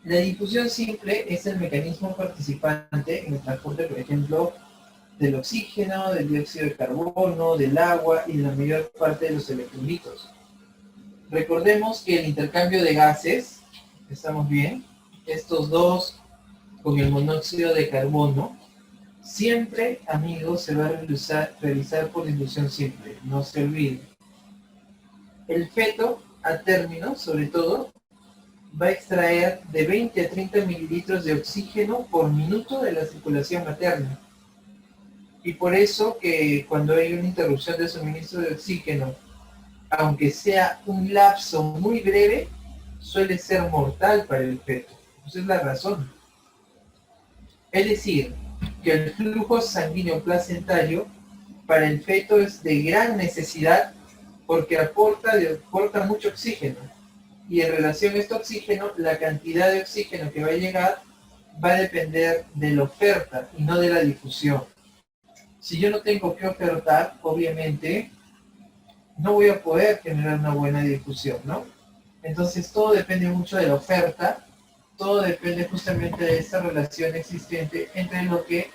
La difusión simple es el mecanismo participante en el transporte, por ejemplo, del oxígeno, del dióxido de carbono, del agua y de la mayor parte de los electrolitos. Recordemos que el intercambio de gases, ¿estamos bien? Estos dos con el monóxido de carbono, siempre, amigos, se va a realizar por difusión simple, no se olviden. El feto, a término, sobre todo, va a extraer de 20 a 30 mililitros de oxígeno por minuto de la circulación materna. Y por eso que cuando hay una interrupción de suministro de oxígeno, aunque sea un lapso muy breve, suele ser mortal para el feto. Esa es la razón. Es decir, que el flujo sanguíneo placentario para el feto es de gran necesidad porque aporta mucho oxígeno. Y en relación a este oxígeno, la cantidad de oxígeno que va a llegar va a depender de la oferta y no de la difusión. Si yo no tengo que ofertar, obviamente no voy a poder generar una buena difusión, ¿no? Entonces todo depende mucho de la oferta, todo depende justamente de esa relación existente entre lo que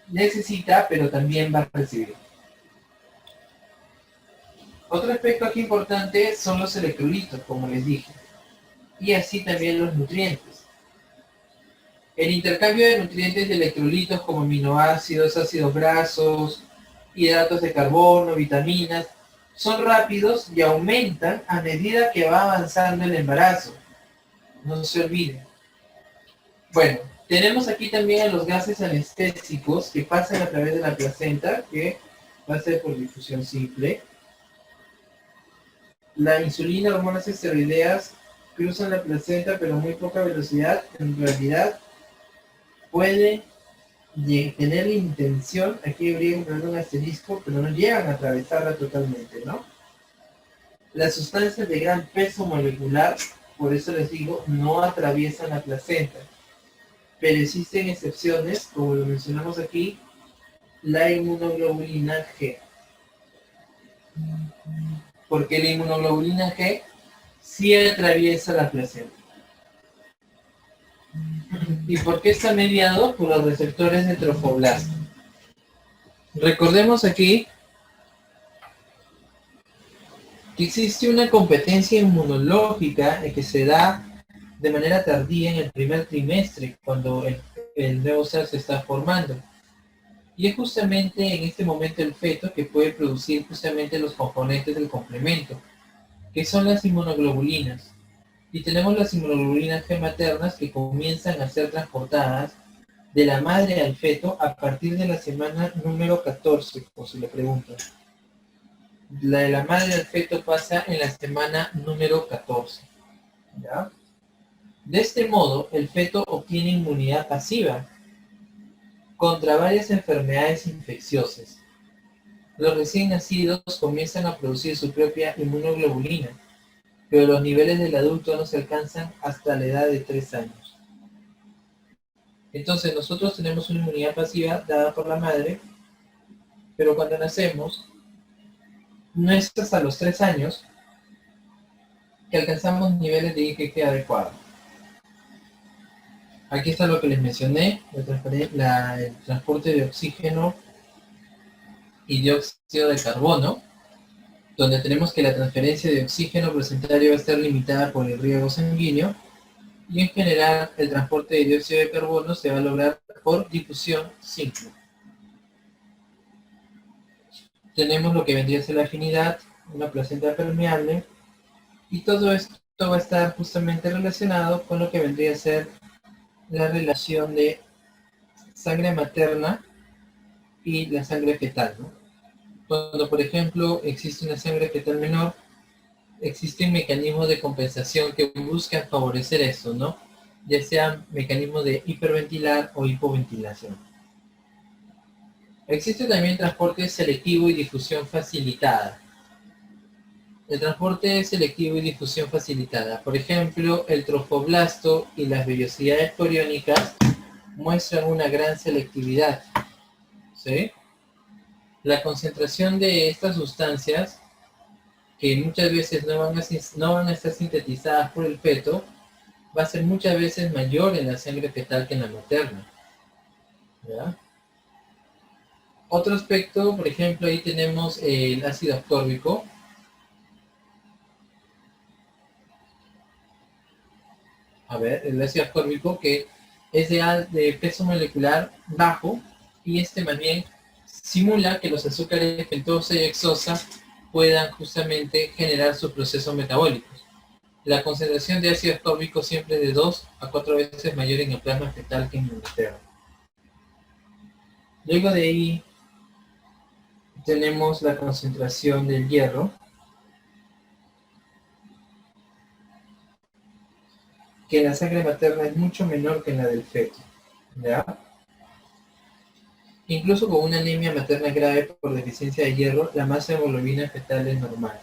necesita, pero también va a recibir. Otro aspecto aquí importante son los electrolitos, como les dije, y así también los nutrientes. El intercambio de nutrientes de electrolitos como aminoácidos, ácidos grasos, hidratos de carbono, vitaminas, son rápidos y aumentan a medida que va avanzando el embarazo. No se olviden. Bueno, tenemos aquí también a los gases anestésicos que pasan a través de la placenta, que va a ser por difusión simple. La insulina, hormonas esteroideas, cruzan la placenta pero a muy poca velocidad. En realidad, pueden tener la intención, aquí habría que poner un asterisco, pero no llegan a atravesarla totalmente, ¿no? Las sustancias de gran peso molecular, por eso les digo, no atraviesan la placenta. Pero existen excepciones, como lo mencionamos aquí, la inmunoglobulina G. Porque la inmunoglobulina G sí atraviesa la placenta. ¿Y por qué está mediado por los receptores de trofoblasto? Recordemos aquí que existe una competencia inmunológica que se da de manera tardía en el primer trimestre, cuando el nuevo ser se está formando. Y es justamente en este momento el feto que puede producir justamente los componentes del complemento, que son las inmunoglobulinas. Y tenemos las inmunoglobulinas G maternas que comienzan a ser transportadas de la madre al feto a partir de la semana número 14, por si le preguntan. La de la madre al feto pasa en la semana número 14. ¿Ya? De este modo, el feto obtiene inmunidad pasiva contra varias enfermedades infecciosas. Los recién nacidos comienzan a producir su propia inmunoglobulina, pero los niveles del adulto no se alcanzan hasta la edad de 3 años. Entonces nosotros tenemos una inmunidad pasiva dada por la madre, pero cuando nacemos, no es hasta los 3 años que alcanzamos niveles de IgG adecuados. Aquí está lo que les mencioné, el transporte de oxígeno y dióxido de carbono, donde tenemos que la transferencia de oxígeno placentario va a estar limitada por el riego sanguíneo, y en general el transporte de dióxido de carbono se va a lograr por difusión simple. Tenemos lo que vendría a ser la afinidad, una placenta permeable, y todo esto va a estar justamente relacionado con lo que vendría a ser la relación de sangre materna y la sangre fetal, ¿no? Cuando, por ejemplo, existe una sangre fetal menor, existen mecanismos de compensación que buscan favorecer esto, ¿no? Ya sea mecanismos de hiperventilar o hipoventilación. Existe también transporte selectivo y difusión facilitada. El transporte selectivo y difusión facilitada. Por ejemplo, el trofoblasto y las vellosidades coriónicas muestran una gran selectividad, ¿sí? La concentración de estas sustancias que muchas veces no van a estar sintetizadas por el feto, va a ser muchas veces mayor en la sangre fetal que en la materna. ¿Ya? Otro aspecto, por ejemplo, ahí tenemos el ácido ascórbico. A ver, el ácido ascórbico que es de peso molecular bajo, y este más bien simula que los azúcares pentosa y hexosa puedan justamente generar sus procesos metabólicos. La concentración de ácido ascórbico siempre es de 2 a 4 veces mayor en el plasma fetal que en el materno. Luego de ahí tenemos la concentración del hierro, que en la sangre materna es mucho menor que en la del feto. ¿Ya? Incluso con una anemia materna grave por deficiencia de hierro, la masa de hemoglobina fetal es normal.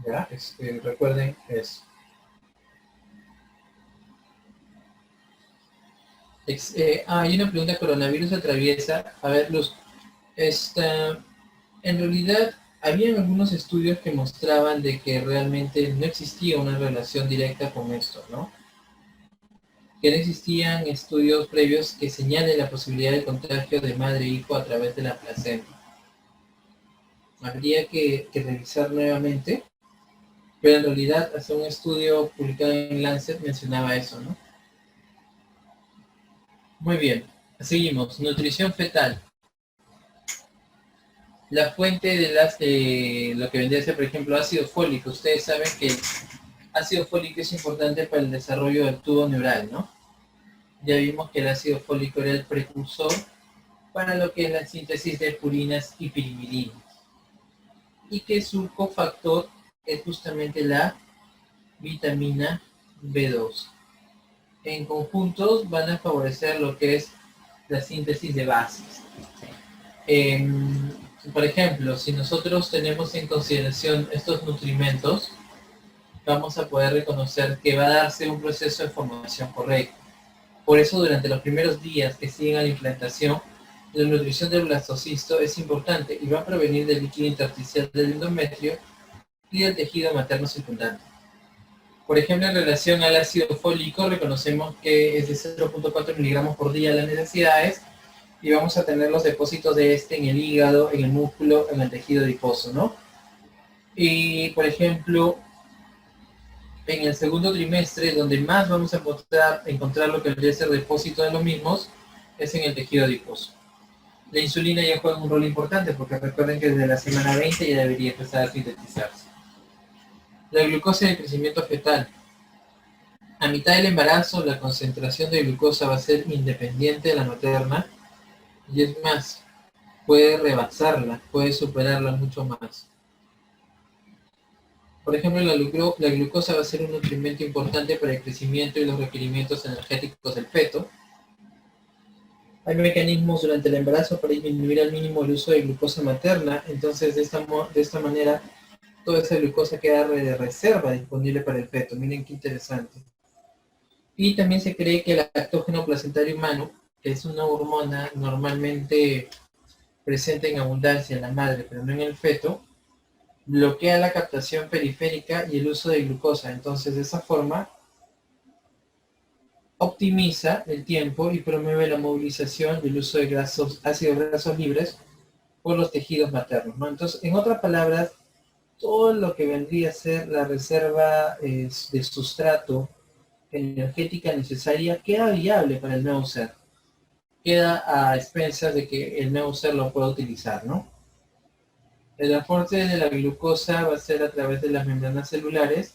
¿Ya? Recuerden eso. Hay una pregunta: ¿coronavirus atraviesa? A ver, en realidad, habían algunos estudios que mostraban de que realmente no existía una relación directa con esto, ¿no? Que no existían estudios previos que señalen la posibilidad de contagio de madre e hijo a través de la placenta. Habría que revisar nuevamente, pero en realidad hasta un estudio publicado en Lancet mencionaba eso, ¿no? Muy bien, seguimos. Nutrición fetal. La fuente de lo que vendría a ser, por ejemplo, ácido fólico. Ustedes saben que el ácido fólico es importante para el desarrollo del tubo neural, ¿no? Ya vimos que el ácido fólico era el precursor para lo que es la síntesis de purinas y pirimidina, y que su cofactor es justamente la vitamina B2. En conjuntos van a favorecer lo que es la síntesis de bases. Por ejemplo, si nosotros tenemos en consideración estos nutrimentos, vamos a poder reconocer que va a darse un proceso de formación correcto. Por eso, durante los primeros días que siguen a la implantación, la nutrición del blastocisto es importante y va a provenir del líquido intersticial del endometrio y del tejido materno circundante. Por ejemplo, en relación al ácido fólico, reconocemos que es de 0.4 miligramos por día las necesidades, y vamos a tener los depósitos de este en el hígado, en el músculo, en el tejido adiposo, ¿no? Y, por ejemplo, en el segundo trimestre, donde más vamos a encontrar lo que debería ser depósito de los mismos, es en el tejido adiposo. La insulina ya juega un rol importante, porque recuerden que desde la semana 20 ya debería empezar a sintetizarse. La glucosa y el crecimiento fetal. A mitad del embarazo, la concentración de glucosa va a ser independiente de la materna, y es más, puede rebasarla, puede superarla mucho más. Por ejemplo, la glucosa va a ser un nutrimento importante para el crecimiento y los requerimientos energéticos del feto. Hay mecanismos durante el embarazo para disminuir al mínimo el uso de glucosa materna, entonces de esta manera toda esa glucosa queda de reserva disponible para el feto. Miren qué interesante. Y también se cree que el lactógeno placentario humano, que es una hormona normalmente presente en abundancia en la madre, pero no en el feto, bloquea la captación periférica y el uso de glucosa. Entonces, de esa forma, optimiza el tiempo y promueve la movilización y el uso de ácidos grasos libres por los tejidos maternos, ¿no? Entonces, en otras palabras, todo lo que vendría a ser la reserva de sustrato energética necesaria queda viable para el nuevo ser. Queda a expensas de que el nuevo ser lo pueda utilizar, ¿no? El aporte de la glucosa va a ser a través de las membranas celulares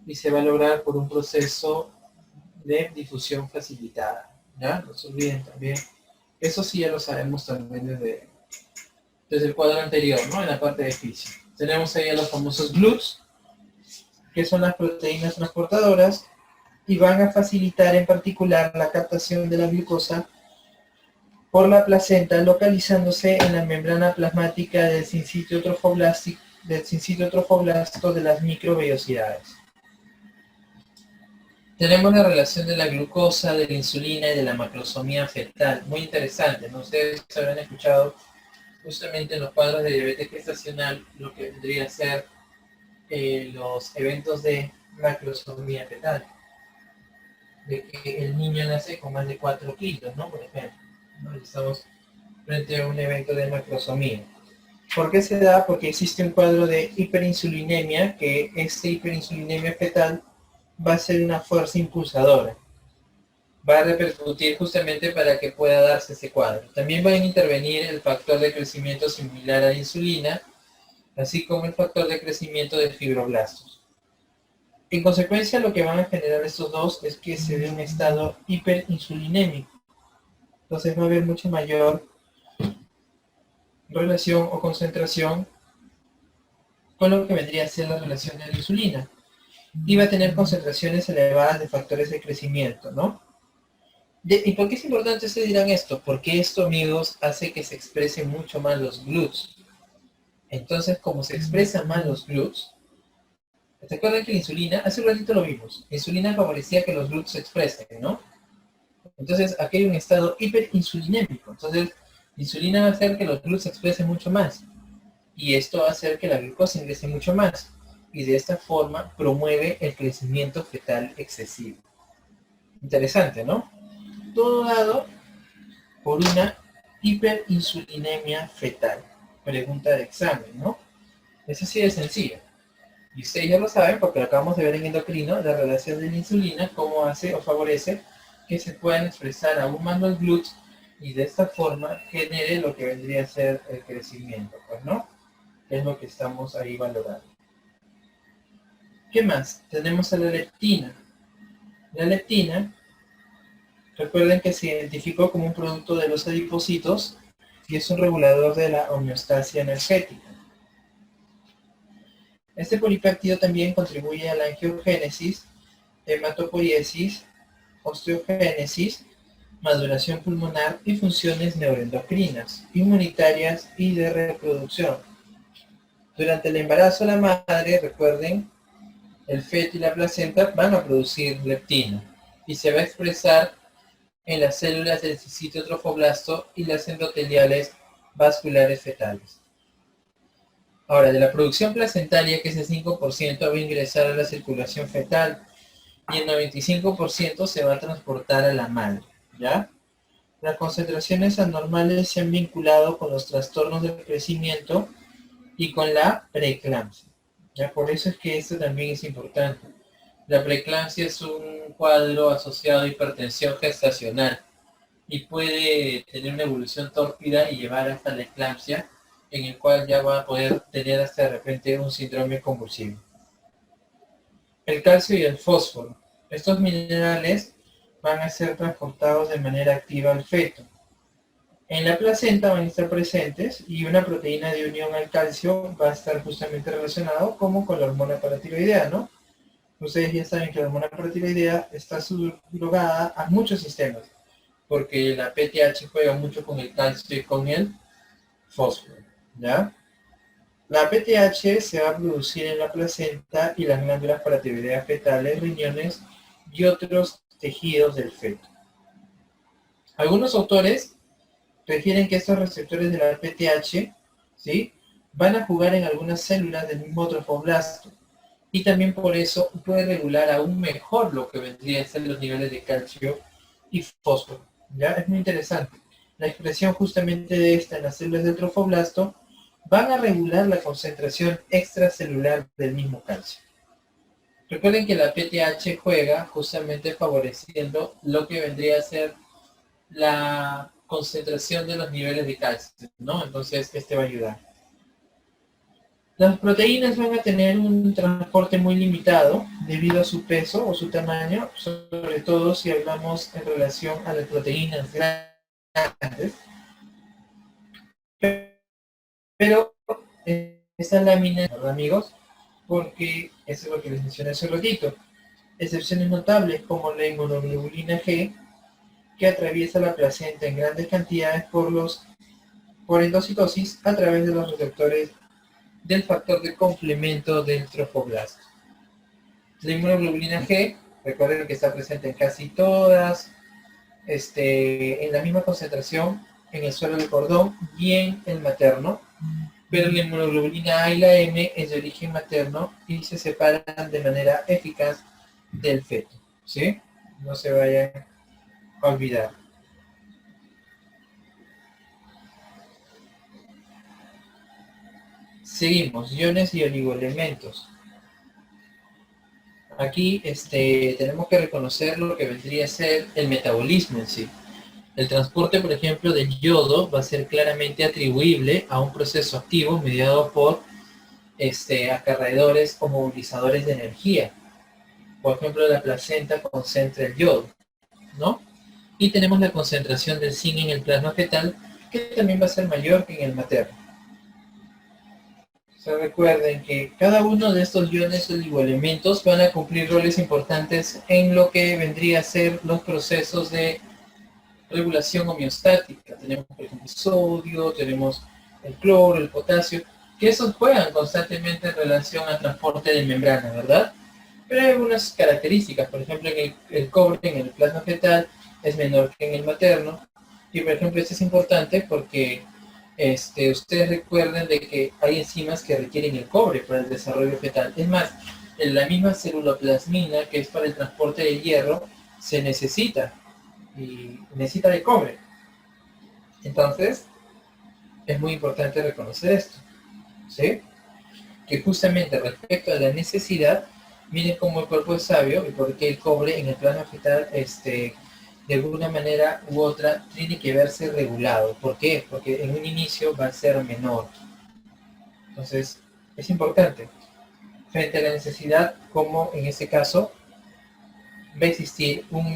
y se va a lograr por un proceso de difusión facilitada. ¿Ya? No se olviden también. Eso sí ya lo sabemos también desde el cuadro anterior, ¿no? En la parte de física. Tenemos ahí a los famosos GLUTs, que son las proteínas transportadoras, y van a facilitar en particular la captación de la glucosa por la placenta, localizándose en la membrana plasmática del sincitio trofoblasto de las microvellosidades. Tenemos la relación de la glucosa, de la insulina y de la macrosomía fetal. Muy interesante, ¿no? Ustedes habrán escuchado justamente en los cuadros de diabetes gestacional lo que vendría a ser los eventos de macrosomía fetal, de que el niño nace con más de 4 kilos, ¿no? Por ejemplo, ¿no? Estamos frente a un evento de macrosomía. ¿Por qué se da? Porque existe un cuadro de hiperinsulinemia, que esta hiperinsulinemia fetal va a ser una fuerza impulsadora. Va a repercutir justamente para que pueda darse ese cuadro. También va a intervenir el factor de crecimiento similar a la insulina, así como el factor de crecimiento de fibroblastos. En consecuencia, lo que van a generar estos dos es que se dé un estado hiperinsulinémico. Entonces va a haber mucha mayor relación o concentración con lo que vendría a ser la relación de la insulina. Y va a tener concentraciones elevadas de factores de crecimiento, ¿no? ¿Y por qué es importante se dirán esto? Porque esto, amigos, hace que se expresen mucho más los GLUTs. Entonces, como se expresan más los GLUTs, ¿te acuerdan que la insulina, hace un ratito lo vimos, la insulina favorecía que los GLUTs se expresen, ¿no? Entonces, aquí hay un estado hiperinsulinémico. Entonces, la insulina va a hacer que los GLUTs se expresen mucho más. Y esto va a hacer que la glucosa ingrese mucho más. Y de esta forma promueve el crecimiento fetal excesivo. Interesante, ¿no? Todo dado por una hiperinsulinemia fetal. Pregunta de examen, ¿no? Es así de sencillo. Y ustedes ya lo saben porque lo acabamos de ver en endocrino, la relación de la insulina, cómo hace o favorece que se puedan expresar aún más los GLUTs y de esta forma genere lo que vendría a ser el crecimiento, pues, ¿no? Es lo que estamos ahí valorando. ¿Qué más? Tenemos a la leptina. La leptina, recuerden que se identificó como un producto de los adipocitos y es un regulador de la homeostasia energética. Este polipéptido también contribuye a la angiogénesis, hematopoiesis, osteogénesis, maduración pulmonar y funciones neuroendocrinas, inmunitarias y de reproducción. Durante el embarazo la madre, recuerden, el feto y la placenta van a producir leptina y se va a expresar en las células del sitio trofoblasto y las endoteliales vasculares fetales. Ahora, de la producción placentaria, que es el 5%, va a ingresar a la circulación fetal y el 95% se va a transportar a la madre, ¿ya? Las concentraciones anormales se han vinculado con los trastornos del crecimiento y con la preeclampsia. ¿Ya? Por eso es que esto también es importante. La preeclampsia es un cuadro asociado a hipertensión gestacional y puede tener una evolución tórpida y llevar hasta la eclampsia, en el cual ya va a poder tener hasta de repente un síndrome convulsivo. El calcio y el fósforo. Estos minerales van a ser transportados de manera activa al feto. En la placenta van a estar presentes y una proteína de unión al calcio va a estar justamente relacionado como con la hormona paratiroidea, ¿no? Ustedes ya saben que la hormona paratiroidea está subrogada a muchos sistemas, porque la PTH juega mucho con el calcio y con el fósforo, ¿ya? La PTH se va a producir en la placenta y las glándulas paratiroideas fetales, riñones y otros tejidos del feto. Algunos autores refieren que estos receptores de la PTH, ¿sí?, van a jugar en algunas células del mismo trofoblasto y también por eso puede regular aún mejor lo que vendría a ser los niveles de calcio y fósforo. ¿Ya? Es muy interesante. La expresión justamente de esta en las células del trofoblasto van a regular la concentración extracelular del mismo calcio. Recuerden que la PTH juega justamente favoreciendo lo que vendría a ser la concentración de los niveles de calcio, ¿no? Entonces, este va a ayudar. Las proteínas van a tener un transporte muy limitado debido a su peso o su tamaño, sobre todo si hablamos en relación a las proteínas grandes. Pero esta lámina, ¿verdad, amigos? Porque eso es lo que les mencioné hace ratito. Excepciones notables como la inmunoglobulina G, que atraviesa la placenta en grandes cantidades por endocitosis a través de los receptores del factor de complemento del trofoblasto. La inmunoglobulina G, recuerden que está presente en casi todas, en la misma concentración en el suelo del cordón y en el materno, pero la inmunoglobulina A y la M es de origen materno y se separan de manera eficaz del feto, ¿sí? No se vayan a olvidar. Seguimos, iones y oligoelementos. Aquí tenemos que reconocer lo que vendría a ser el metabolismo en sí. El transporte, por ejemplo, del yodo va a ser claramente atribuible a un proceso activo mediado por acarreadores o movilizadores de energía. Por ejemplo, la placenta concentra el yodo, ¿no? Y tenemos la concentración del zinc en el plasma fetal, que también va a ser mayor que en el materno. O sea, recuerden que cada uno de estos iones oligoelementos van a cumplir roles importantes en lo que vendría a ser los procesos de regulación homeostática. Tenemos, por ejemplo, el sodio, tenemos el cloro, el potasio, que esos juegan constantemente en relación al transporte de membrana, ¿verdad? Pero hay algunas características, por ejemplo, en el cobre en el plasma fetal es menor que en el materno, y por ejemplo esto es importante porque ustedes recuerden de que hay enzimas que requieren el cobre para el desarrollo fetal. Es más, en la misma celuloplasmina, que es para el transporte de hierro, se necesita, y necesita de cobre. Entonces, es muy importante reconocer esto, ¿sí? Que justamente respecto a la necesidad, miren cómo el cuerpo es sabio y por qué el cobre en el plasma fetal, de alguna manera u otra, tiene que verse regulado. ¿Por qué? Porque en un inicio va a ser menor. Entonces, es importante. Frente a la necesidad, como en este caso, va a existir un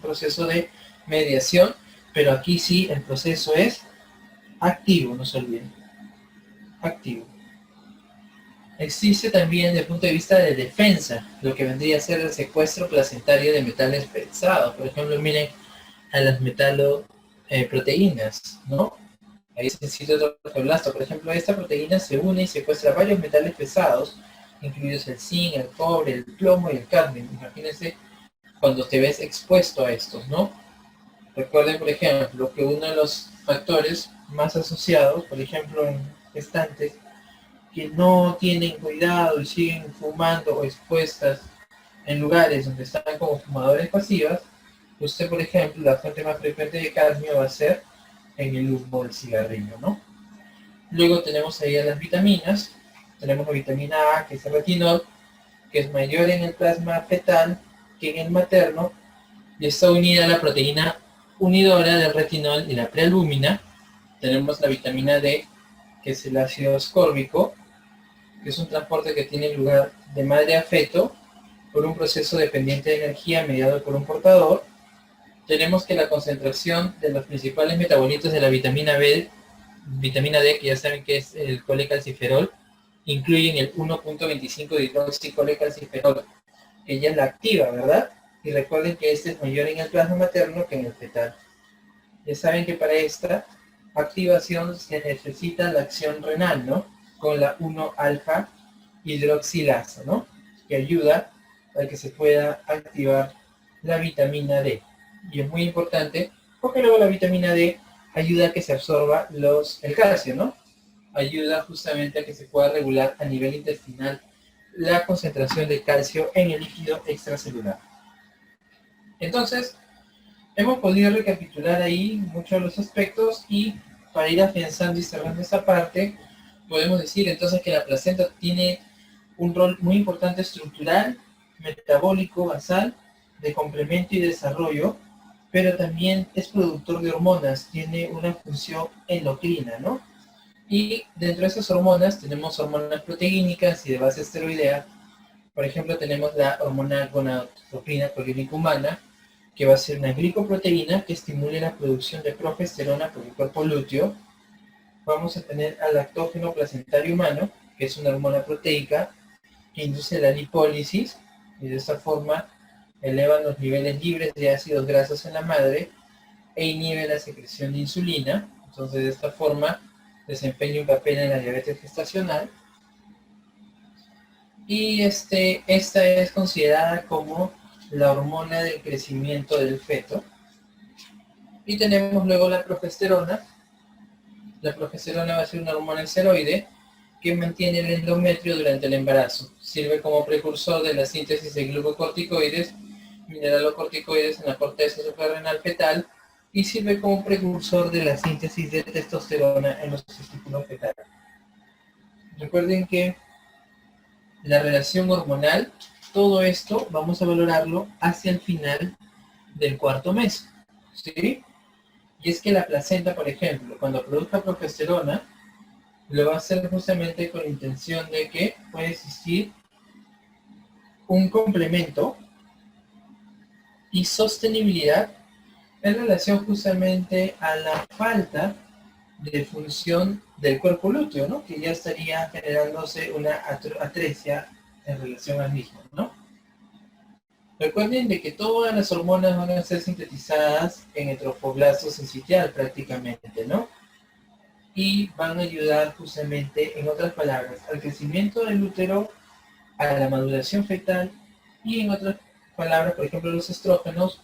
proceso de mediación, pero aquí sí el proceso es activo, no se olviden. Activo. Existe también desde el punto de vista de defensa, lo que vendría a ser el secuestro placentario de metales pesados. Por ejemplo, miren a las metaloproteínas, ¿no? Ahí se necesita otro blasto. Por ejemplo, esta proteína se une y secuestra varios metales pesados, incluidos el zinc, el cobre, el plomo y el cadmio. Imagínense cuando te ves expuesto a estos, ¿no? Recuerden, por ejemplo, que uno de los factores más asociados, por ejemplo, en gestantes, que no tienen cuidado y siguen fumando o expuestas en lugares donde están como fumadores pasivas, usted, por ejemplo, la fuente más frecuente de cadmio va a ser en el humo del cigarrillo, ¿no? Luego tenemos ahí a las vitaminas. Tenemos la vitamina A, que es el retinol, que es mayor en el plasma fetal que en el materno, y está unida a la proteína unidora del retinol y la prealbúmina. Tenemos la vitamina D, que es el ácido ascórbico, que es un transporte que tiene lugar de madre a feto por un proceso dependiente de energía mediado por un portador. Tenemos que la concentración de los principales metabolitos de la vitamina D, que ya saben que es el colecalciferol, incluyen el 1.25 hidroxicolecalciferol, que ya es la activa, ¿verdad? Y recuerden que este es mayor en el plasma materno que en el fetal. Ya saben que para esta activación se necesita la acción renal, ¿no? Con la 1-alfa hidroxilasa, ¿no? Que ayuda a que se pueda activar la vitamina D. Y es muy importante porque luego la vitamina D ayuda a que se absorba el calcio, ¿no? Ayuda justamente a que se pueda regular a nivel intestinal la concentración de calcio en el líquido extracelular. Entonces, hemos podido recapitular ahí muchos de los aspectos y para ir afianzando y cerrando esta parte, podemos decir entonces que la placenta tiene un rol muy importante estructural, metabólico, basal, de complemento y desarrollo, pero también es productor de hormonas, tiene una función endocrina, ¿no? Y dentro de esas hormonas tenemos hormonas proteínicas y de base esteroidea. Por ejemplo, tenemos la hormona gonadotropina coliónica humana, que va a ser una glicoproteína que estimule la producción de progesterona por el cuerpo lúteo. Vamos a tener al lactógeno placentario humano, que es una hormona proteica que induce la lipólisis y de esta forma elevan los niveles libres de ácidos grasos en la madre e inhibe la secreción de insulina. Entonces, de esta forma desempeña un papel en la diabetes gestacional. Y esta es considerada como la hormona del crecimiento del feto. Y tenemos luego la progesterona. La progesterona va a ser una hormona esteroide que mantiene el endometrio durante el embarazo. Sirve como precursor de la síntesis de glucocorticoides, mineralocorticoides en la corteza suprarrenal fetal y sirve como precursor de la síntesis de testosterona en los testículos fetales. Recuerden que la relación hormonal, todo esto vamos a valorarlo hacia el final del cuarto mes, ¿sí? Y es que la placenta, por ejemplo, cuando produzca progesterona, lo va a hacer justamente con la intención de que puede existir un complemento y sostenibilidad en relación justamente a la falta de función del cuerpo lúteo, ¿no? Que ya estaría generándose una atresia en relación al mismo, ¿no? Recuerden de que todas las hormonas van a ser sintetizadas en el trofoblasto sincitial prácticamente, ¿no? Y van a ayudar justamente, en otras palabras, al crecimiento del útero, a la maduración fetal y en otras palabras, por ejemplo, los estrógenos,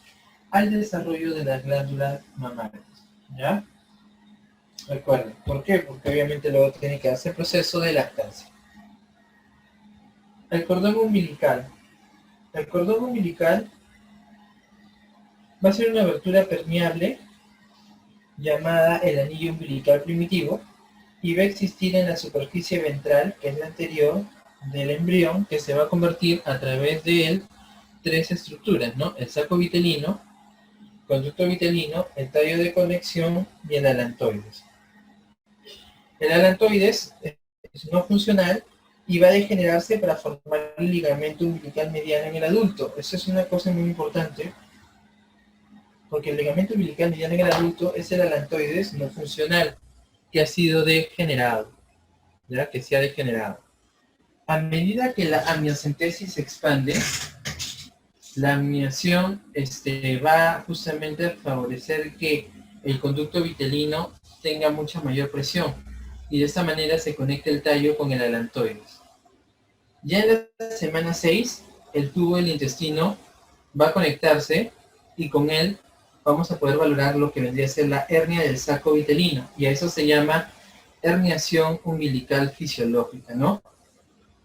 al desarrollo de las glándulas mamarias, ¿ya? Recuerden, ¿por qué? Porque obviamente luego tiene que hacer proceso de lactancia. El cordón umbilical. El cordón umbilical va a ser una abertura permeable llamada el anillo umbilical primitivo y va a existir en la superficie ventral, que es la anterior del embrión, que se va a convertir a través de él tres estructuras, ¿no? El saco vitelino, conducto vitelino, el tallo de conexión y el alantoides. El alantoides es no funcional y va a degenerarse para formar el ligamento umbilical mediano en el adulto. Eso es una cosa muy importante, porque el ligamento umbilical mediano en el adulto es el alantoides no funcional, que ha sido degenerado, ¿ya? Que se ha degenerado. A medida que la amniocentesis se expande, la amniación va justamente a favorecer que el conducto vitelino tenga mucha mayor presión y de esta manera se conecta el tallo con el alantoides. Ya en la semana 6, el tubo del intestino va a conectarse y con él vamos a poder valorar lo que vendría a ser la hernia del saco vitelino, y a eso se llama herniación umbilical fisiológica, ¿no?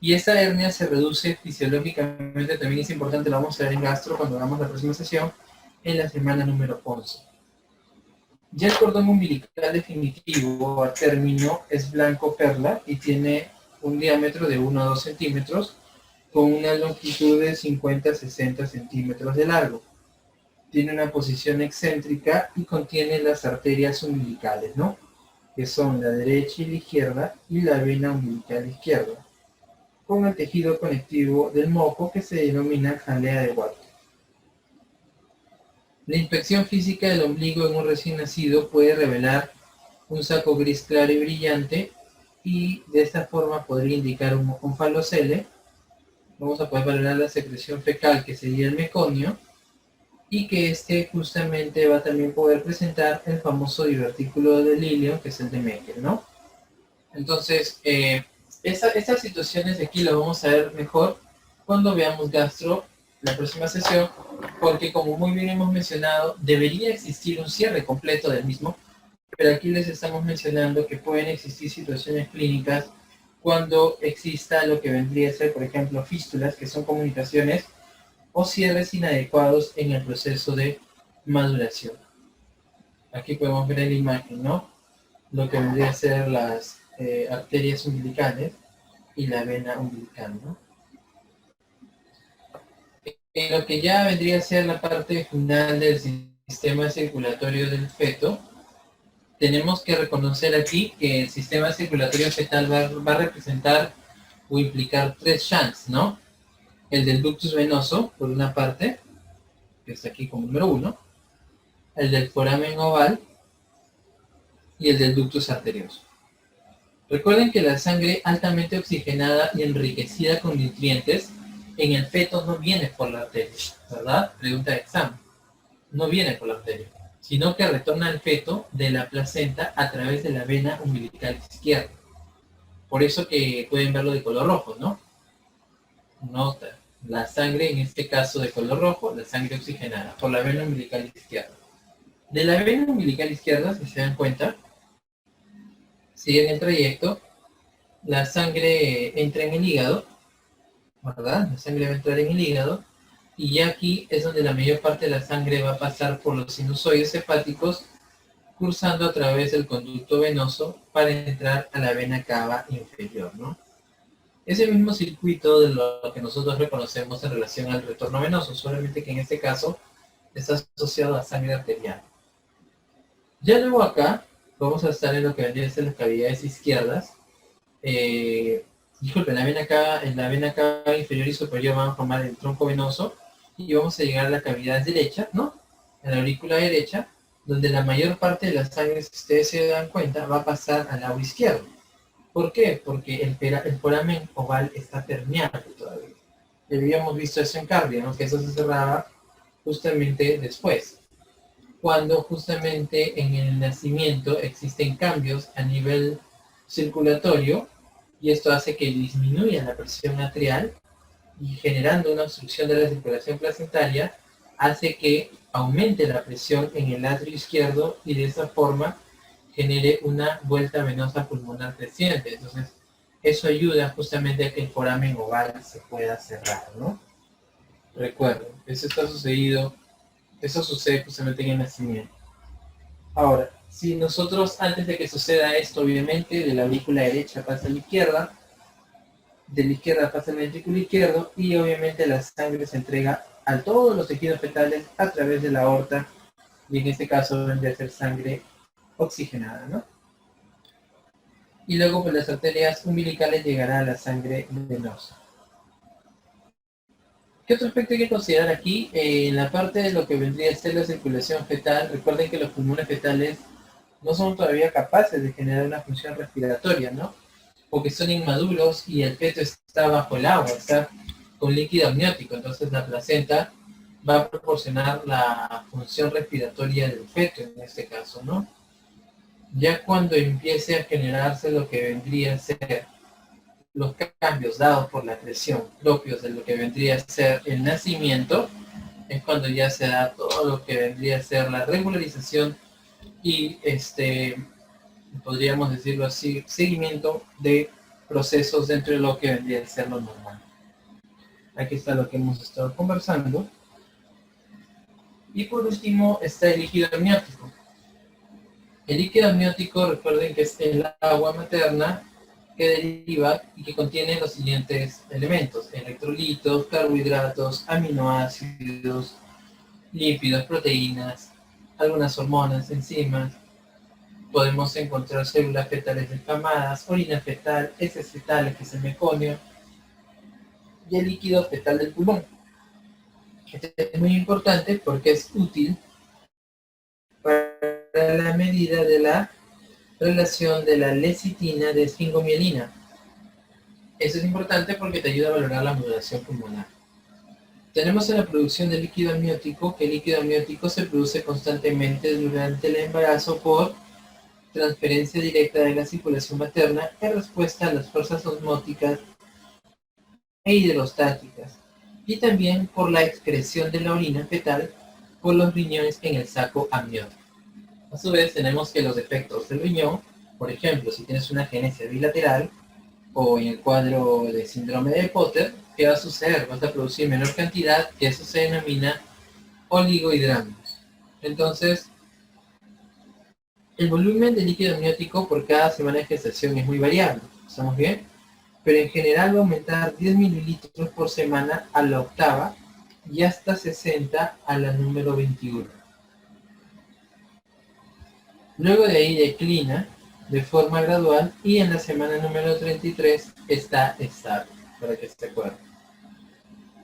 Y esa hernia se reduce fisiológicamente, también es importante, lo vamos a ver en gastro cuando hagamos la próxima sesión, en la semana número 11. Ya el cordón umbilical definitivo a término es blanco perla y tiene un diámetro de 1 a 2 centímetros con una longitud de 50 a 60 centímetros de largo. Tiene una posición excéntrica y contiene las arterias umbilicales, ¿no? Que son la derecha y la izquierda y la vena umbilical izquierda, con el tejido conectivo del moco que se denomina jalea de Watt. La inspección física del ombligo en un recién nacido puede revelar un saco gris claro y brillante, y de esta forma podría indicar un falocele. Vamos a poder valorar la secreción fecal, que sería el meconio, y que justamente va a también poder presentar el famoso divertículo de Lilion, que es el de Meckel, ¿no? Entonces, estas situaciones de aquí las vamos a ver mejor cuando veamos gastro la próxima sesión, porque como muy bien hemos mencionado, debería existir un cierre completo del mismo, pero aquí les estamos mencionando que pueden existir situaciones clínicas cuando exista lo que vendría a ser, por ejemplo, fístulas, que son comunicaciones, o cierres inadecuados en el proceso de maduración. Aquí podemos ver en la imagen, ¿no? Lo que vendría a ser las arterias umbilicales y la vena umbilical, ¿no? En lo que ya vendría a ser la parte final del sistema circulatorio del feto, tenemos que reconocer aquí que el sistema circulatorio fetal va a representar o implicar tres shunts, ¿no? El del ductus venoso, por una parte, que está aquí como número 1, el del foramen oval y el del ductus arterioso. Recuerden que la sangre altamente oxigenada y enriquecida con nutrientes en el feto no viene por la arteria, ¿verdad? Pregunta de examen. No viene por la arteria, sino que retorna al feto de la placenta a través de la vena umbilical izquierda. Por eso que pueden verlo de color rojo, ¿no? Nota, la sangre en este caso de color rojo, la sangre oxigenada por la vena umbilical izquierda. De la vena umbilical izquierda, si se dan cuenta, siguen el trayecto, la sangre entra en el hígado, ¿verdad? La sangre va a entrar en el hígado, y ya aquí es donde la mayor parte de la sangre va a pasar por los sinusoides hepáticos, cursando a través del conducto venoso para entrar a la vena cava inferior, ¿no? Ese mismo circuito de lo que nosotros reconocemos en relación al retorno venoso, solamente que en este caso está asociado a sangre arterial. Ya luego acá vamos a estar en lo que vendría a ser las cavidades izquierdas. Disculpen, en la vena cava inferior y superior van a formar el tronco venoso y vamos a llegar a la cavidad derecha, ¿no? En la aurícula derecha, donde la mayor parte de la sangre, si ustedes se dan cuenta, va a pasar al lado izquierdo. ¿Por qué? Porque el foramen oval está permeable todavía. Ya habíamos visto eso en cardia, ¿no? Que eso se cerraba justamente después. Cuando justamente en el nacimiento existen cambios a nivel circulatorio y esto hace que disminuya la presión arterial y generando una obstrucción de la circulación placentaria hace que aumente la presión en el atrio izquierdo y de esa forma genere una vuelta venosa pulmonar creciente. Entonces, eso ayuda justamente a que el foramen oval se pueda cerrar, ¿no? Recuerden, eso sucede justamente en el nacimiento. Ahora, si nosotros antes de que suceda esto, obviamente, de la aurícula derecha pasa a la izquierda, de la izquierda pasa al ventrículo izquierdo y obviamente la sangre se entrega a todos los tejidos fetales a través de la aorta y en este caso vendría a ser sangre oxigenada, ¿no? Y luego por las arterias umbilicales llegará a la sangre venosa. ¿Qué otro aspecto hay que considerar aquí? En la parte de lo que vendría a ser la circulación fetal, recuerden que los pulmones fetales no son todavía capaces de generar una función respiratoria, ¿no? Porque son inmaduros y el feto está bajo el agua, está con líquido amniótico, entonces la placenta va a proporcionar la función respiratoria del feto en este caso, ¿no? Ya cuando empiece a generarse lo que vendría a ser los cambios dados por la presión propios de lo que vendría a ser el nacimiento, es cuando ya se da todo lo que vendría a ser la regularización y podríamos decirlo así, seguimiento de procesos dentro de lo que vendría a ser lo normal. Aquí está lo que hemos estado conversando. Y por último está el líquido amniótico. El líquido amniótico, recuerden que es el agua materna que deriva y que contiene los siguientes elementos: electrolitos, carbohidratos, aminoácidos, lípidos, proteínas, algunas hormonas, enzimas. Podemos encontrar células fetales descamadas, orina fetal, heces fetales, que es el meconio, y el líquido fetal del pulmón. Este es muy importante porque es útil para la medida de la relación de la lecitina de esfingomielina. Eso es importante porque te ayuda a valorar la modulación pulmonar. Tenemos en la producción de líquido amniótico que el líquido amniótico se produce constantemente durante el embarazo por transferencia directa de la circulación materna en respuesta a las fuerzas osmóticas e hidrostáticas, y también por la excreción de la orina fetal por los riñones en el saco amniótico. A su vez tenemos que los defectos del riñón, por ejemplo, si tienes una agenesia bilateral o en el cuadro de síndrome de Potter, ¿qué va a suceder? Vas a producir menor cantidad, que eso se denomina oligohidramias. Entonces, el volumen de líquido amniótico por cada semana de gestación es muy variable, ¿estamos bien? Pero en general va a aumentar 10 mililitros por semana a la octava y hasta 60 a la número 21. Luego de ahí declina de forma gradual y en la semana número 33 está estable, para que se acuerden.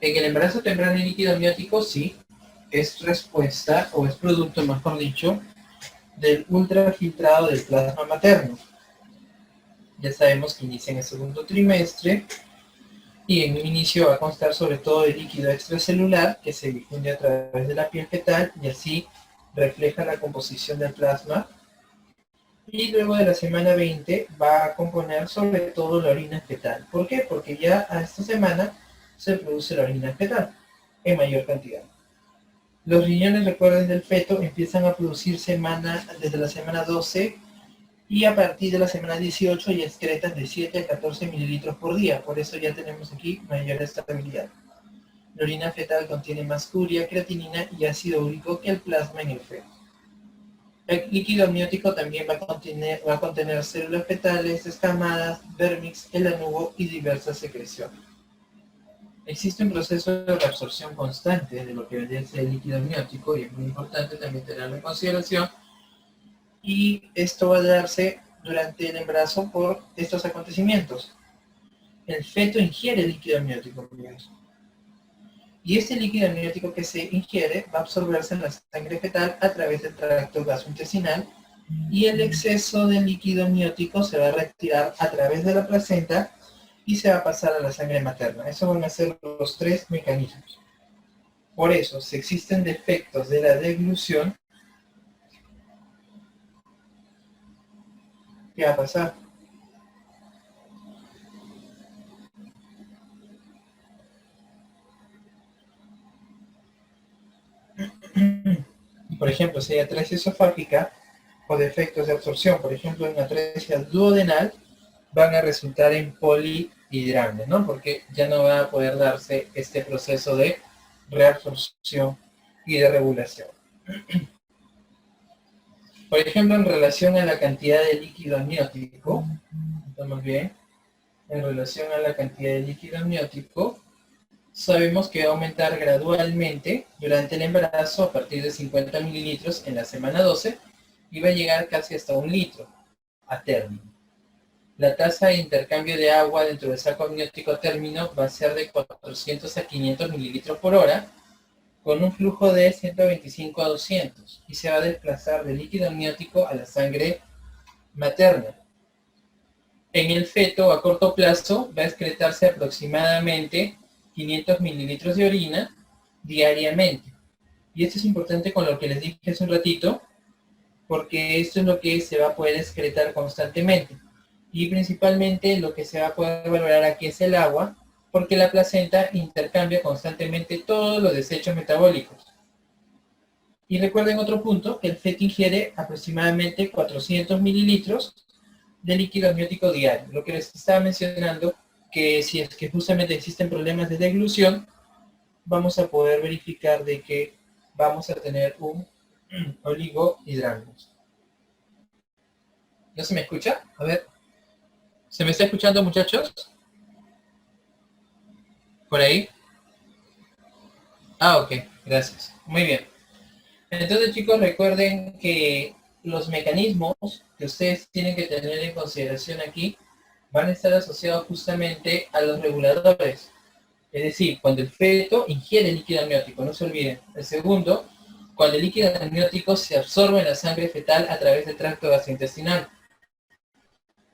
En el embarazo temprano el líquido amniótico sí es respuesta o es producto, mejor dicho, del ultrafiltrado del plasma materno. Ya sabemos que inicia en el segundo trimestre y en un inicio va a constar sobre todo de líquido extracelular que se difunde a través de la piel fetal y así refleja la composición del plasma. Y luego de la semana 20 va a componer sobre todo la orina fetal. ¿Por qué? Porque ya a esta semana se produce la orina fetal en mayor cantidad. Los riñones, recuerden, del feto empiezan a producir desde la semana 12 y a partir de la semana 18 ya excretan de 7 a 14 mililitros por día. Por eso ya tenemos aquí mayor estabilidad. La orina fetal contiene más urea, creatinina y ácido úrico que el plasma en el feto. El líquido amniótico también va a contener células fetales, escamadas, vérmix, el anugo y diversas secreciones. Existe un proceso de reabsorción constante de lo que vendría a ser el líquido amniótico y es muy importante también tenerlo en consideración. Y esto va a darse durante el embarazo por estos acontecimientos. El feto ingiere líquido amniótico, y este líquido amniótico que se ingiere va a absorberse en la sangre fetal a través del tracto gastrointestinal y el exceso de líquido amniótico se va a retirar a través de la placenta y se va a pasar a la sangre materna. Esos van a ser los tres mecanismos. Por eso, si existen defectos de la deglución, ¿qué va a pasar? Por ejemplo, si hay atresia esofágica o defectos de absorción, por ejemplo, en atresia duodenal, van a resultar en polihidramia, ¿no? Porque ya no va a poder darse este proceso de reabsorción y de regulación. Por ejemplo, en relación a la cantidad de líquido amniótico, ¿estamos bien? En relación a la cantidad de líquido amniótico, sabemos que va a aumentar gradualmente durante el embarazo a partir de 50 mililitros en la semana 12 y va a llegar casi hasta 1 litro a término. La tasa de intercambio de agua dentro del saco amniótico a término va a ser de 400 a 500 mililitros por hora, con un flujo de 125 a 200, y se va a desplazar del líquido amniótico a la sangre materna. En el feto, a corto plazo, va a excretarse aproximadamente 500 mililitros de orina diariamente. Y esto es importante con lo que les dije hace un ratito, porque esto es lo que se va a poder excretar constantemente. Y principalmente lo que se va a poder valorar aquí es el agua, porque la placenta intercambia constantemente todos los desechos metabólicos. Y recuerden otro punto, que el feto ingiere aproximadamente 400 mililitros de líquido amniótico diario. Lo que les estaba mencionando, que si es que justamente existen problemas de deglución, vamos a poder verificar de que vamos a tener un oligohidramnios. ¿No se me escucha? A ver. ¿Se me está escuchando, muchachos? ¿Por ahí? Ah, ok. Gracias. Muy bien. Entonces, chicos, recuerden que los mecanismos que ustedes tienen que tener en consideración aquí van a estar asociados justamente a los reguladores. Es decir, cuando el feto ingiere líquido amniótico, no se olviden. El segundo, cuando el líquido amniótico se absorbe en la sangre fetal a través del tracto gastrointestinal.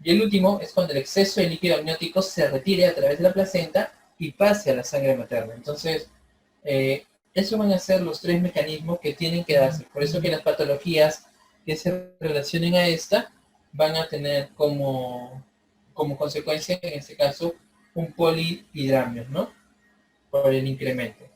Y el último es cuando el exceso de líquido amniótico se retire a través de la placenta y pase a la sangre materna. Entonces, esos van a ser los tres mecanismos que tienen que darse. Por eso que las patologías que se relacionen a esta van a tener como consecuencia, en este caso, un polihidramnios, ¿no? Por el incremento.